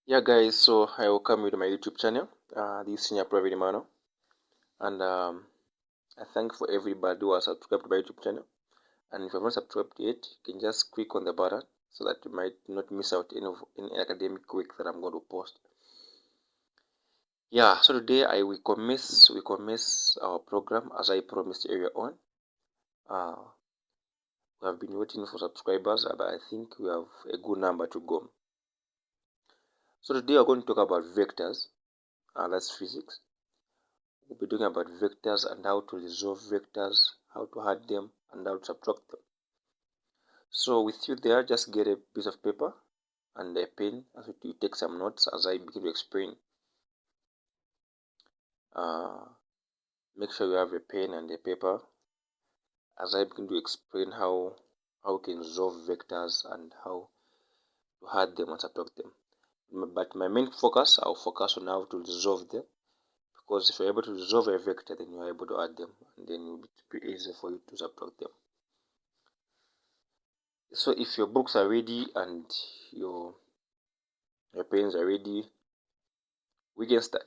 Yeah, guys, so I welcome you to my YouTube channel. This is Senior Private Emmanuel, and I thank for everybody who has subscribed to my YouTube channel. And if you have not subscribed yet, you can just click on the button so that you might not miss out any academic week that I'm going to post. Yeah, so today we commence our program as I promised earlier on. Uh, we have been waiting for subscribers, but I think we have a good number to go. So today we're going to talk about vectors. That's physics. We'll be talking about vectors and how to resolve vectors, how to add them, and how to subtract them. So with you there, just get a piece of paper and a pen as you take some notes as I begin to explain. Make sure you have a pen and a paper as I begin to explain how we can resolve vectors and how to add them and subtract them. But my main focus, I'll focus on how to resolve them, because if you're able to resolve a vector, then you're able to add them, and then it will be pretty easy for you to subtract them. So if your books are ready and your pens are ready, we can start.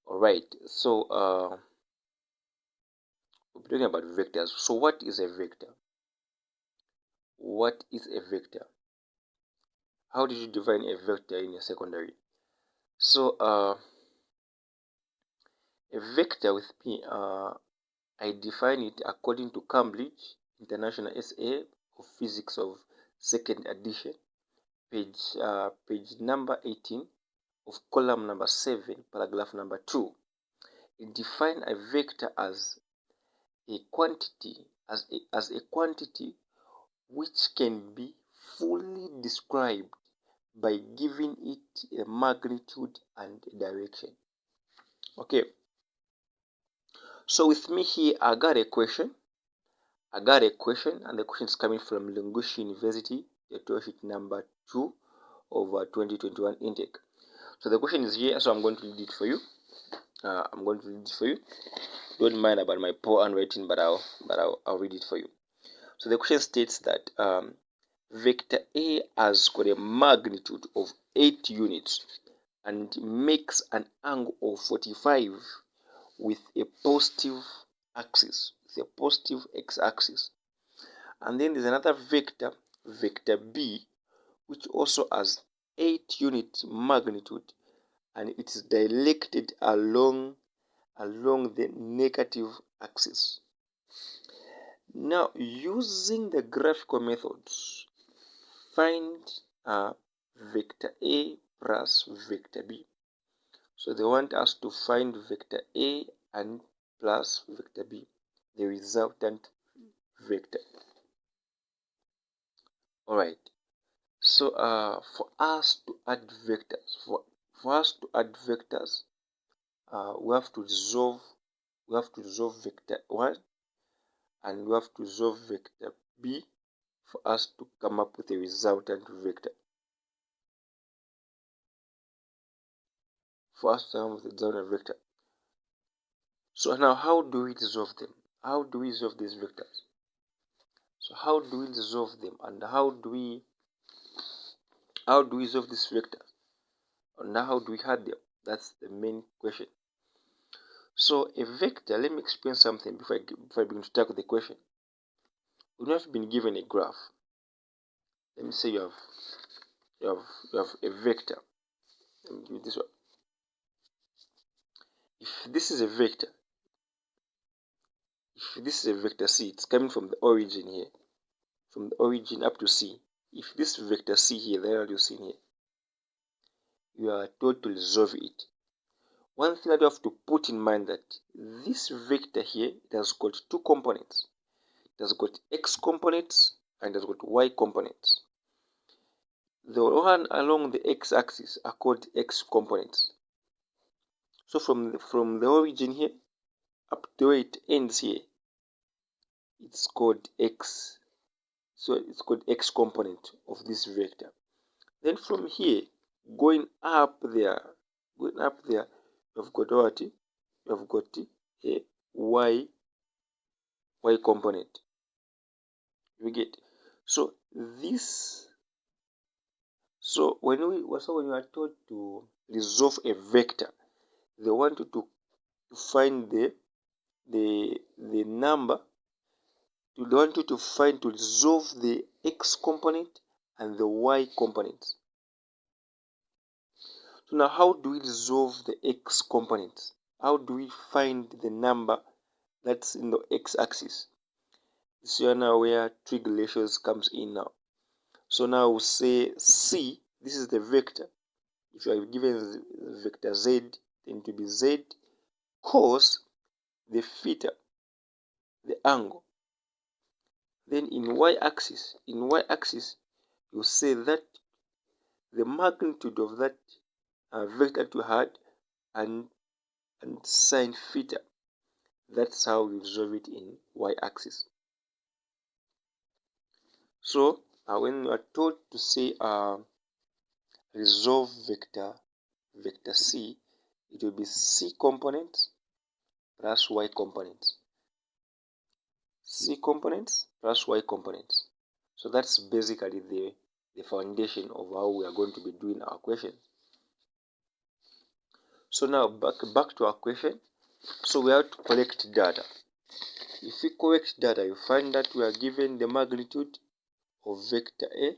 All right. So we're talking about vectors. So what is a vector? What is a vector? How did you define a vector in your secondary? So a vector with me, I define it according to Cambridge International SA of Physics of Second Edition, page number 18 of column number 7, paragraph number 2. It defines a vector as a quantity, as a quantity which can be fully described by giving it a magnitude and a direction. Okay, so with me here, I got a question, and the question is coming from Lungushi University, the sheet number 2 of 2021 intake. So the question is here, so I'm going to read it for you. Don't mind about my poor handwriting, but I'll read it for you. So the question states that vector A has got a magnitude of 8 units and makes an angle of 45 with a positive axis, with a positive x-axis. And then there's another vector, vector B, which also has 8 unit magnitude, and it is directed along the negative axis. Now, using the graphical methods, find vector A plus vector B. So they want us to find vector A and plus vector B, the resultant vector. All right. So for us to add vectors, we have to resolve vector 1 and we have to resolve vector B for us to come up with a resultant vector. So now, how do we resolve them? How do we resolve these vectors? So how do we resolve them, and how do we resolve these vectors, and how do we add them? That's the main question. So a vector, let me explain something before I begin to tackle the question. We have been given a graph. Let me say you have a vector. Let me give it this one. If this is a vector C, it's coming from the origin here, from the origin up to C. If this vector C here, the value seen here, you are told to resolve it. One thing that you have to put in mind that this vector here, it has got two components. It has got x components and it has got y components. The one along the x-axis are called x components. So from the origin here up to where it ends here, it's called x. So it's called x component of this vector. Then from here, going up there, you've got what? You've got a y component. You get. So So when you are told to resolve a vector, they want you to find the number. They want you to resolve the x component and the y component. So now, how do we resolve the x component? How do we find the number that's in the x-axis? This is now where trig ratios comes in now. So now we'll say C, this is the vector. If you are given vector Z, then to be Z cos the theta, the angle. Then in y-axis, you say that the magnitude of that vector that you had and sine theta. That's how you resolve it in y-axis. So when you are told to say resolve vector C, it will be C components plus y components. C components plus y components. So that's basically the foundation of how we are going to be doing our question. So now back to our question. So we have to collect data. If we collect data, you find that we are given the magnitude of vector A,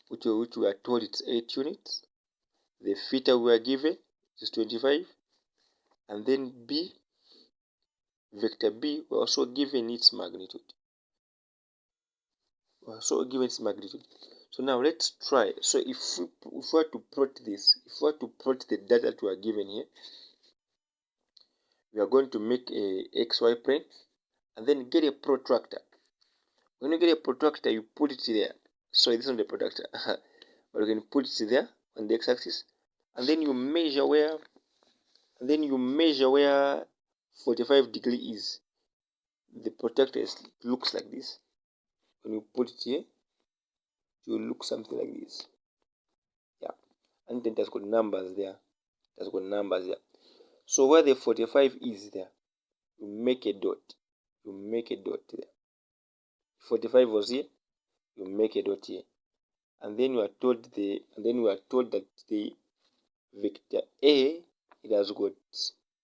which we are told it's 8 units. The theta we are given is 25. And then B, vector B, we're also given its magnitude. So now let's try. So if we were to plot this, if we were to plot the data that we are given here, we are going to make a XY plane and then get a protractor. When you get a protractor, you put it there. Sorry, this is not the protractor, but you can put it there on the x-axis, and then you measure where, 45 degree is. The protractor looks like this. When you put it here, it will look something like this. Yeah, and then it has got numbers there. So where the 45 is there, you make a dot. There. 45 was here, you make a dot here. And then we are told that the vector A, it has got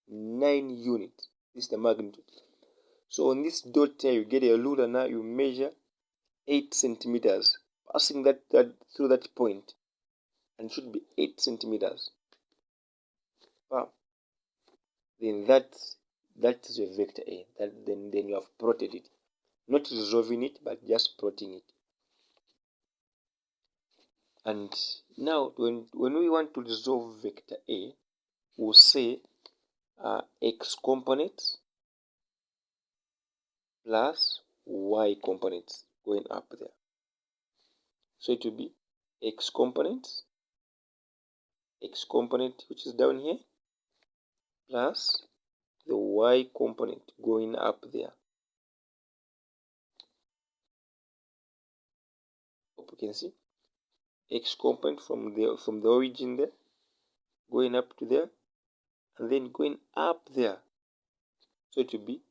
9 units. This is the magnitude. So on this dot here, you get a ruler now, you measure 8 centimeters, passing that through that point, and it should be 8 centimeters. Wow. Then that is your vector A. Then you have plotted it, not resolving it, but just plotting it. And now, when we want to resolve vector A, we'll say x components plus y components going up there. So it will be x component, which is down here, plus the y component going up there. Hope you can see. X component from the origin there, going up to there, and then going up there. So it will be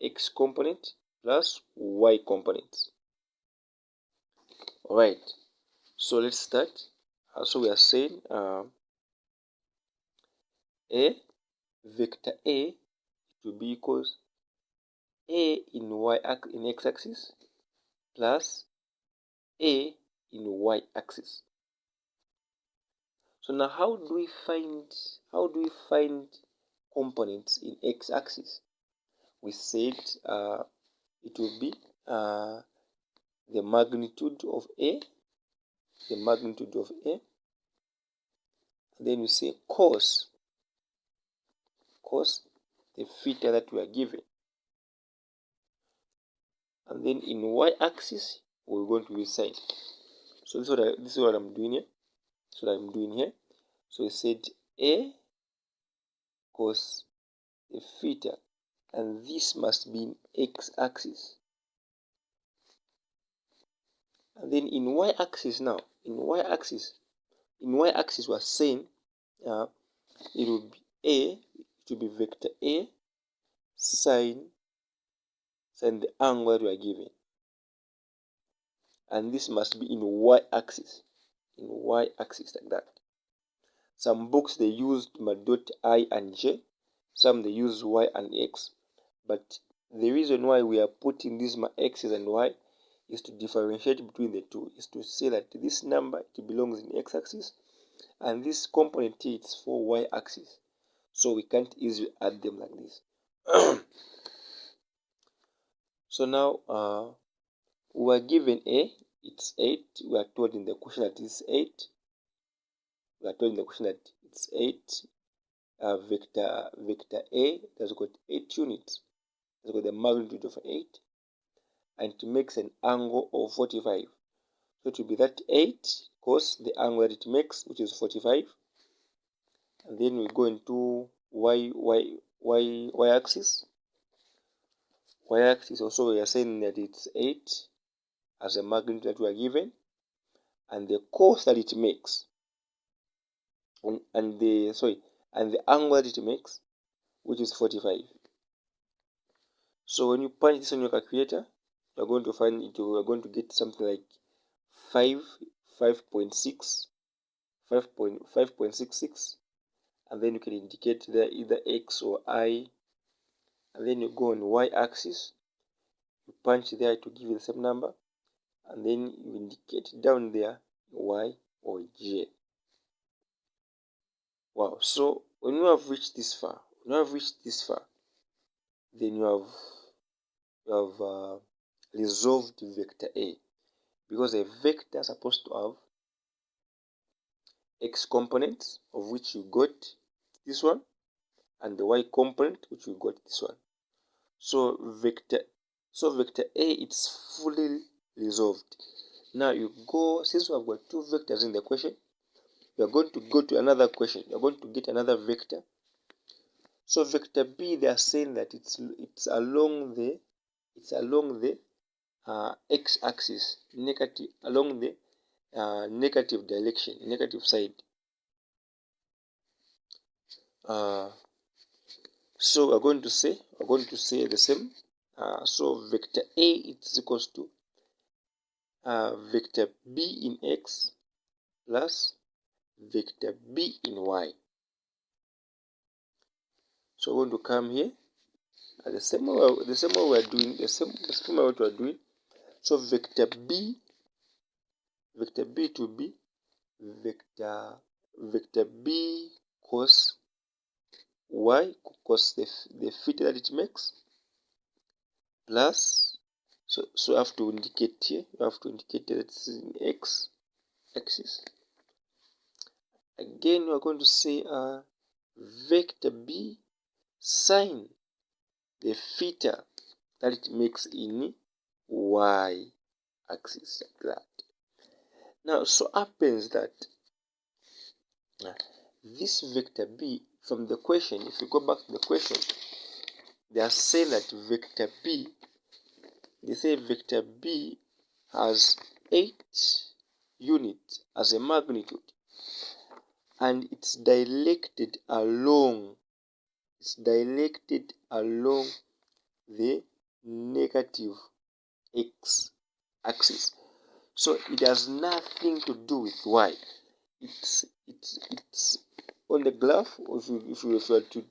x component plus y component. Alright, so let's start. So we are saying vector A to be equals A in x-axis plus A in y-axis. So now how do we find components in x-axis? We said it will be the magnitude of A, and then we say cos the theta that we are given. And then in y-axis, we're going to use sine. So this is what I'm doing here. So we said A cos the theta, and this must be in x-axis. And then in y-axis now, we're saying it will be vector A sine the angle that we are given. And this must be in y-axis. in y-axis like that. Some books they used my dot I and j, some they use y and x, but the reason why we are putting these my x's and y is to differentiate between the two, is to say that this number it belongs in x-axis and this component t it's for y-axis, so we can't easily add them like this. So now we are given a, it's 8. We are told in the question that it's 8. We are told in the question that it's 8. Vector A has got 8 units. It's got the magnitude of 8, and it makes an angle of 45. So it will be that 8 cos the angle that it makes, which is 45. And then we go into y-axis. Y-axis also we are saying that it's 8 as a magnitude that we are given, and the cos that it makes, and the angle that it makes, which is 45. So when you punch this on your calculator, you're going to find it. You're going to get something like 5.6, 5.66, and then you can indicate there either x or I, and then you go on y-axis. You punch there to give you the same number, and then you indicate down there y or j. Wow! So when you have reached this far, then you have resolved vector A, because a vector is supposed to have x components, of which you got this one, and the y component, which you got this one. So vector A it's fully resolved. Now you go, since we have got two vectors in the question, we are going to go to another question. You are going to get another vector. So vector B, they are saying that it's along the x-axis, along the negative direction, negative side. So we're going to say the same. So vector A is equals to vector B in x plus vector B in y. So we're going to come here, and the same way we're doing what we're doing. So vector B to be vector B cos y, cos the theta that it makes, plus, so I have to indicate here, that it's in x axis. Again, we are going to say vector B sine the theta that it makes in y axis, like that. Now, so happens that this vector B, from the question, if you go back to the question, they are saying that vector B, they say vector B has 8 units as a magnitude, and it's directed along the negative x axis. So it has nothing to do with y. It's on the graph. If you were to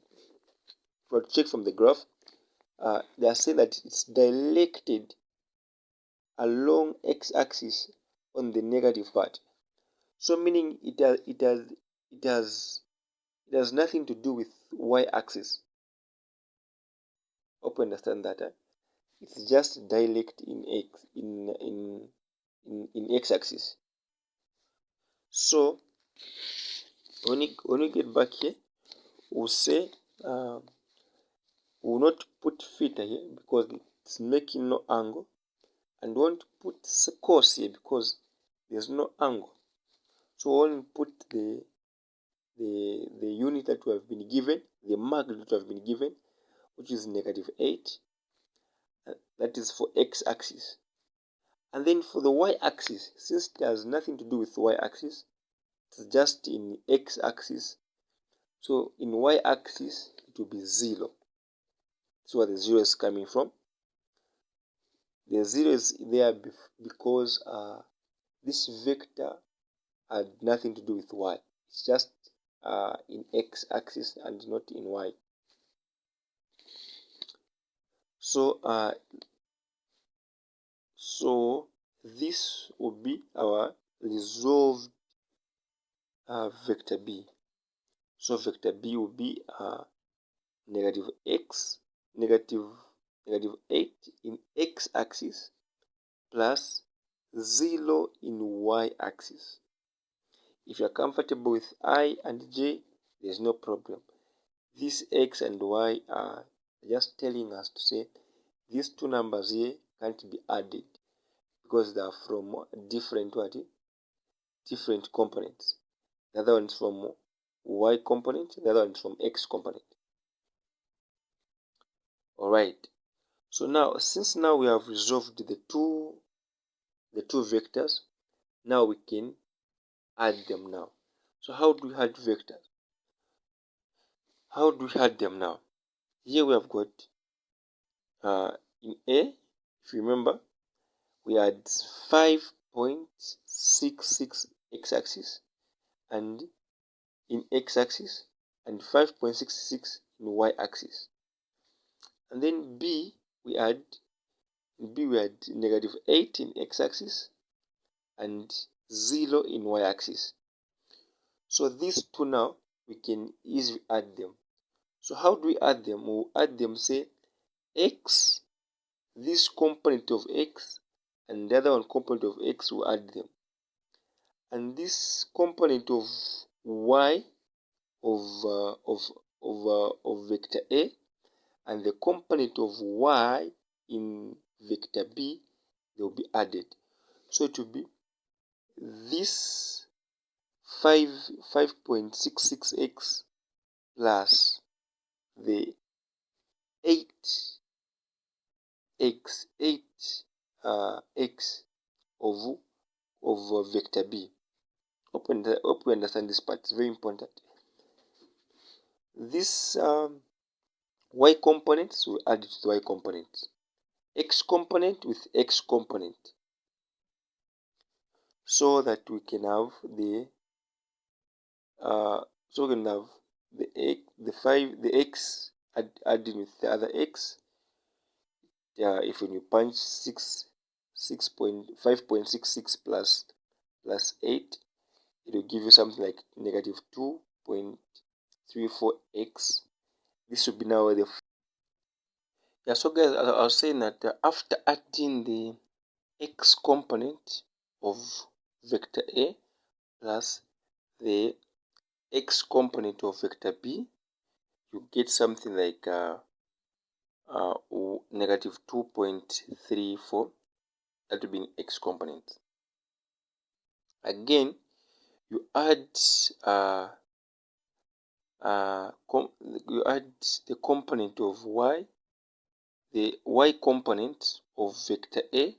check from the graph, they are saying that it's directed along x-axis on the negative part. So meaning it has nothing to do with y-axis. Hope you understand that. It's just direct in x-axis. So when we get back here, we'll say we'll not put theta here because it's making no angle, and we won't put cos here because there's no angle. So we'll put the unit that we have been given, the magnitude we have been given, which is -8. That is for x-axis. And then for the y-axis, since it has nothing to do with y-axis, it's just in x-axis. So in y-axis, it will be 0. That's where the 0 is coming from. The 0 is there because this vector had nothing to do with y. It's just in x-axis and not in y. So this will be our resolved vector b. So vector b will be negative 8 in x-axis plus 0 in y-axis. If you're comfortable with I and j, there's no problem. This x and y are just telling us to say these two numbers here can't be added because they are from different components. The other one is from y component, the other one is from x component. Alright, so now since now we have resolved the two vectors, now we can add them now. So how do we add vectors? How do we add them now? Here we have got in A, if you remember, we had 5.66 x-axis and in x-axis and 5.66 in y-axis. And then B, we had negative 8 in x-axis and 0 in y-axis. So these two now, we can easily add them. So how do we add them? We'll add them, say, x, this component of x, and the other one component of x, we'll add them. And this component of y of vector A and the component of y in vector B, they will be added. So it will be this 5.66x plus the 8x of vector B. Hope you understand this part. It's very important. This y components will add it to the y component. X component with x component. So that we can have the x adding with the other x. If when you punch 5.66 plus 8, it will give you something like negative 2.34x. This will be now the so guys, I was saying that after adding the x component of vector A plus the x component of vector B, you get something like negative 2.34. That will be in x component. Again, you add the component of y, the y component of vector A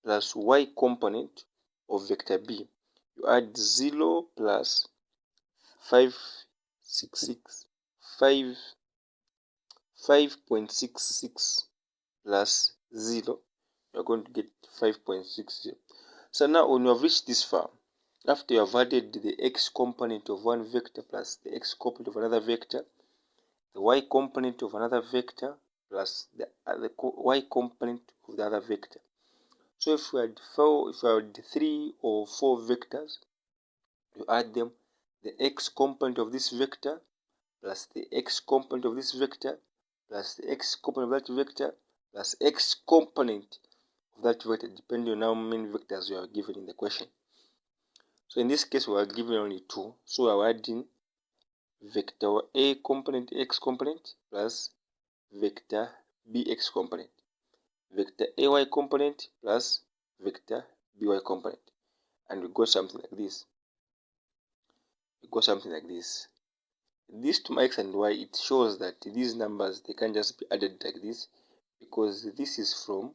plus y component of vector B. You add 0 plus 5.66 plus 0. You are going to get 5.60. So now when you have reached this far, after you have added the x component of one vector plus the x component of another vector, the y component of another vector plus the y component of the other vector. So if we had 3 or 4 vectors, you add them, the x component of this vector plus the x component of this vector plus the x component of that vector plus x component of that vector, depending on how many vectors you are given in the question. So in this case, we are given only 2. So we are adding vector A component x component plus vector bx component, vector ay component plus vector by component, and we got something like this. This to x and y, it shows that these numbers, they can't just be added like this, because this is from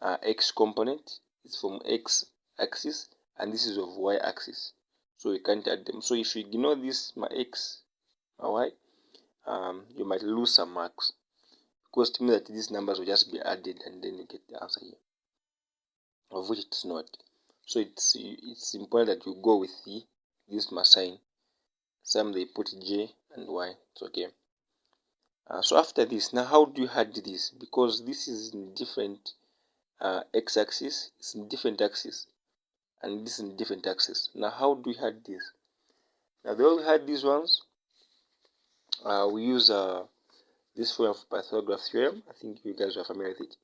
x component, it's from x axis, and this is of y axis, so we can't add them. So if you ignore this, my x, my y, you might lose some marks, because to me that these numbers will just be added and then you get the answer here, of which it's not. So it's important that you go with this sign. Some they put J and Y. It's okay. So after this, now how do you add this? Because this is in different x-axis, it's in different axis, and this is in different axis. Now how do you add this? Now the way we had these ones, we use this form of Pythagoras theorem. I think you guys are familiar with it.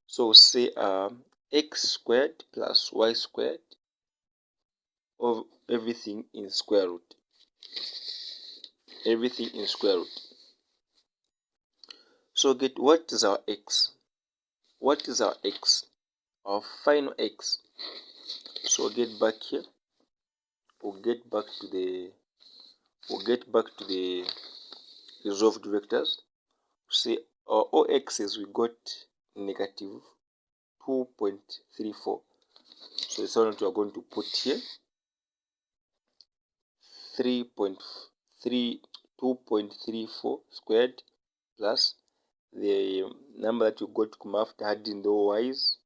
So say x squared plus y squared of everything in square root. Everything in square root. So get what is our x? What is our x? Our final x. So we'll get back here. We'll get back to the resolved vectors. See our OXs we got negative 2.34. So it's what we are going to put here. 2.34 squared plus the number that you got to come after adding the y's,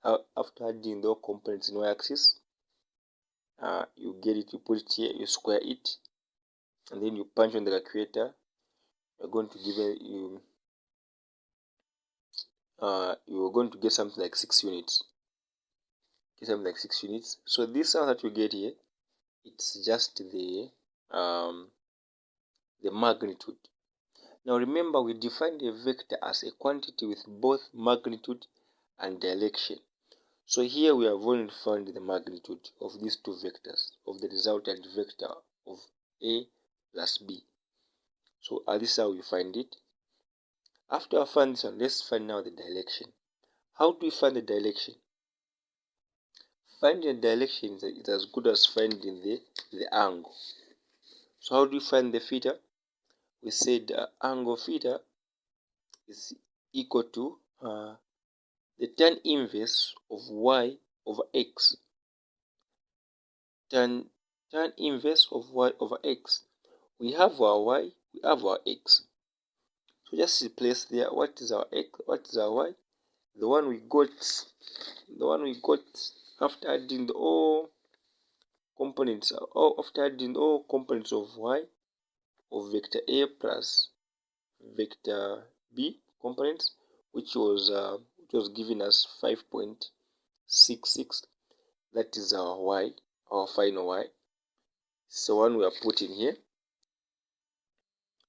after adding the components in y-axis. You get it, you put it here, you square it, and then you punch on the calculator. You're going to give you you're going to get something like 6 units. So this sound that you get here, it's just the magnitude. Now remember, we defined a vector as a quantity with both magnitude and direction. So here we have only found the magnitude of these two vectors, of the resultant vector of A plus B. So this is how we find it. After I find this one, let's find now the direction. How do we find the direction? Finding the direction is as good as finding the angle. So how do we find the theta? We said angle theta is equal to the tan inverse of y over x. Tan inverse of y over x. We have our y, we have our x. So just replace there. What is our x? What is our y? The one we got after adding all components of y of vector A plus vector B components, which was giving us 5.66. That is our y, our final y. So one we are putting here.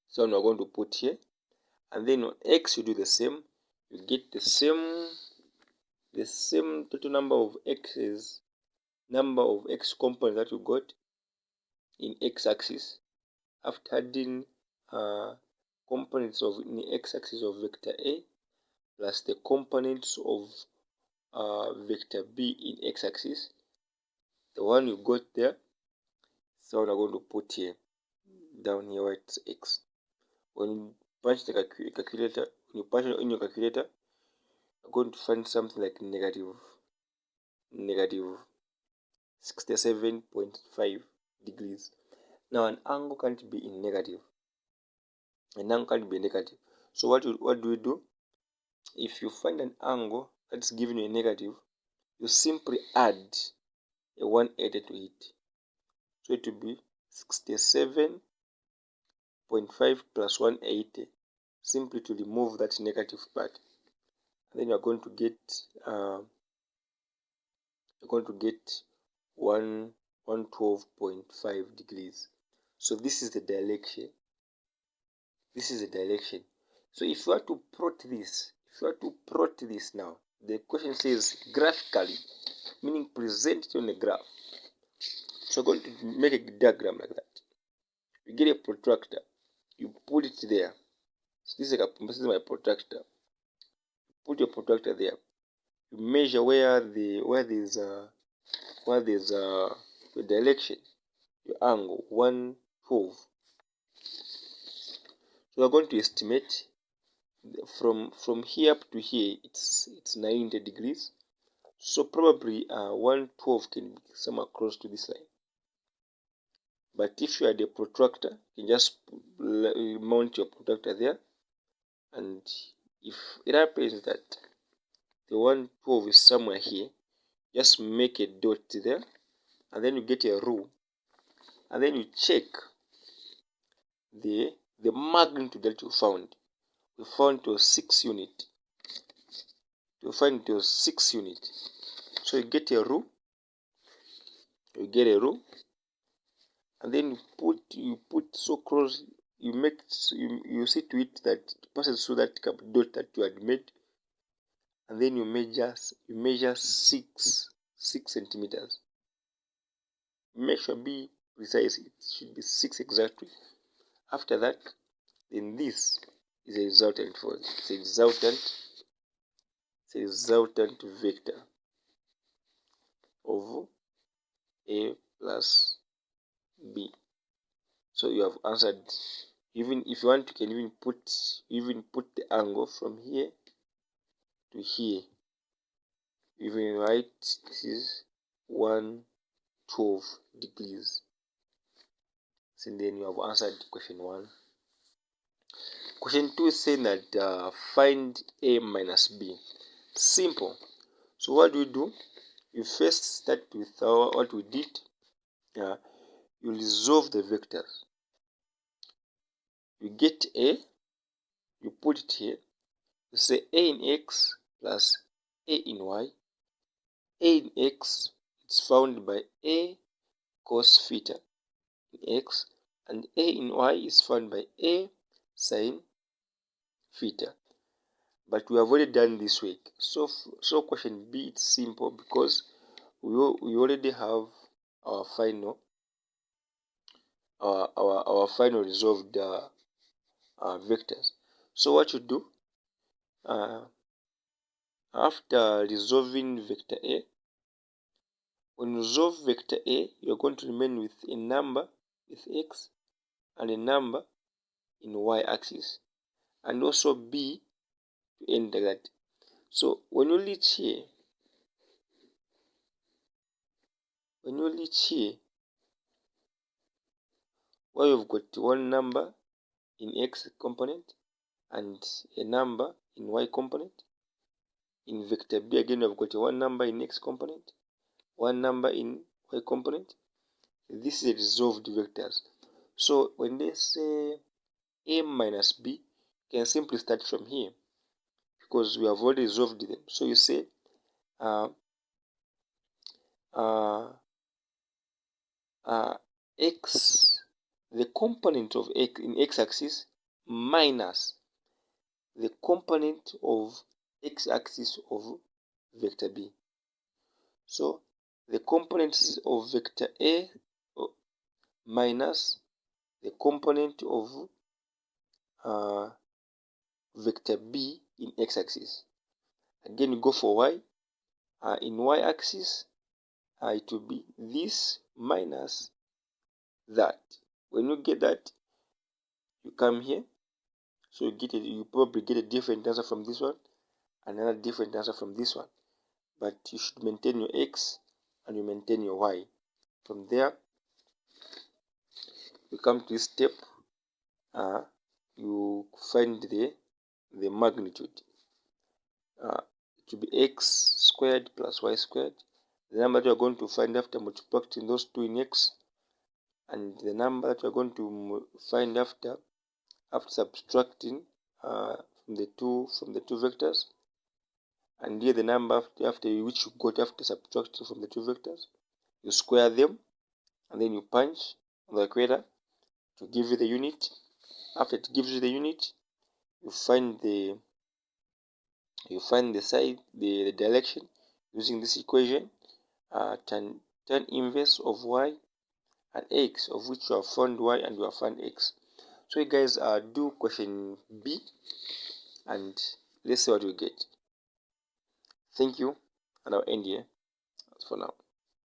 So one we are going to put here, and then on x you do the same. You get the same total number of x components that you got in x-axis after adding components of in the x-axis of vector A plus the components of vector B in x-axis. The one you got there, so we're going to put here down here where it's x. When you punch the calculator, when you punch it in your calculator, you're going to find something like negative 67.5 degrees. Now an angle can't be in negative. An angle can't be negative. So what do we do? If you find an angle that's giving you a negative, you simply add a 180 to it. So it will be 67.5 plus 180, simply to remove that negative part. And then you're going to get 112.5 degrees. So this is the direction. So if you are to plot this, now, the question says graphically, meaning present it on a graph. So we're going to make a diagram like that. You get a protractor, you put it there. So this is my protractor. Put your protractor there. You measure where there's the direction, your angle 112. So we're going to estimate from here up to here. It's 90 degrees. So probably 112 can be somewhere close to this line. But if you are the protractor, you can just mount your protractor there, and if it happens that the 112 is somewhere here, just make a dot there, and then you get a rule, and then you check the magnitude that you found. We found it was 6 unit. You find it was 6 unit. So you get a rule, and then you put so close, you see to it that it passes through that dot that you had made, and then you measure 6 centimeters. Make sure be precise, it should be 6 exactly. After that, then this is a resultant for it. It's a resultant vector of A plus B. So you have answered. Even if you want, you can even put the angle from here to here. Even write this is 112 degrees. So then you have answered question 1. Question 2 is saying that find A minus B. Simple. So what do we do? You first start with what we did. You resolve the vectors. You get A, you put it here. You say A in X plus A in Y. A in X is found by A cos theta in X, and A in Y is found by A sin theta. But we have already done this way. So question B, it's simple because we already have our final resolved vectors. So what you do, after resolving vector A, when you resolve vector A, you're going to remain with a number with X and a number in Y axis, and also B to end like that. So when you reach here, where you've got one number in X component and a number in Y component, in vector B again you've got one number in X component, one number in Y component. This is resolved vectors. So when they say A minus B, you can simply start from here because we have already resolved them. So you say X, the component of X in X axis minus the component of X axis of vector B. So the components of vector A minus the component of vector B in X axis. Again, you go for Y. In Y axis, it will be this minus that. When you get that, you come here. So you probably get a different answer from this one, another different answer from this one. But you should maintain your X and you maintain your Y. From there, you come to this step. You find the magnitude. It will be X squared plus Y squared. The number that you are going to find after multiplying those two in X, and the number that you are going to find after subtracting from the two vectors, and here the number after which you got after subtracting from the two vectors. You square them, and then you punch on the equator to give you the unit. After it gives you the unit, you find the side, the direction using this equation. Tan inverse of Y and X, of which you have found Y and you have found X. So you guys do question B and let's see what we get. Thank you, and I'll end here for now.